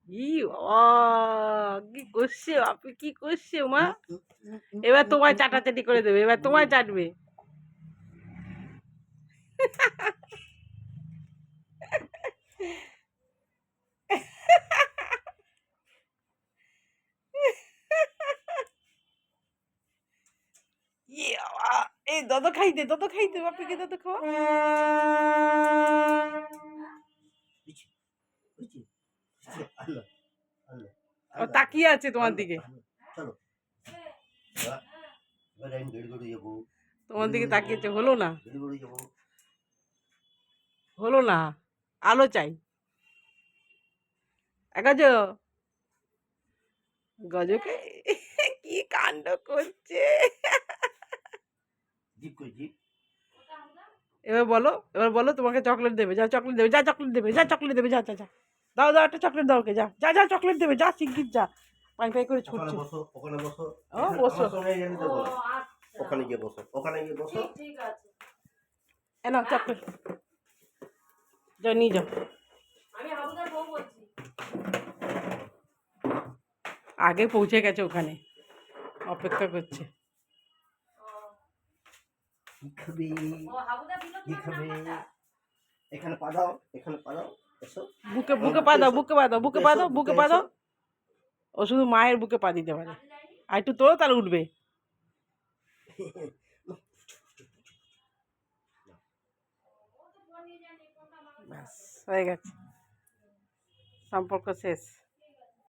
ই বাবা, কি করছে আপনি, কি করছে মা? এবার তোমায় চাটাচাটি করে দেবে, এবার তোমায় চাটবে। ইয়ে বাবা, এই দদ খাইতে, দদ খাইতে, বাপিকে দদ খাওয়া। ও তাকিয়ে আছে তোমার দিকে, তোমার দিকে তাকিয়েছে। হলো না, হলো না, আলো চাই। গজ, গজকে কি কাণ্ড করছে। এবার বলো, এবার বলো তোমাকে চকলেট দেবে, যা চকলেট দেবে, যা চকলেট দেবে, যা চকলেট দেবে, যা যা যা, দাও দাও একটা চকলেট দাও ওকে, যা যা যা চকলেট দেবে, যা শিগগির যা। পাই পাই করে ছুটছে। ওখানে বসো, ও বসো, ওখানে গিয়ে বসো, ওখানে গিয়ে বসো। ঠিক আছে, এ নাও চকলেট, যাও নিয়ে যাও। আমি হাবুদার বউ বলছি। আগে পৌঁছে গেছে, ওখানে অপেক্ষা করছে। কি খাবে, কি খাবে? এখানে পা দাও, এখানে পা দাও, এসো। বুকে, বুকে পা দাও, বুকে পা দাও, বুকে পা দাও, বুকে পা দাও। ও শুধু মায়ের বুকে পা দিতে পারে। আর একটু তোলো, তাহলে উঠবে। ব্যাস হয়ে গেছে, সম্পর্ক শেষ।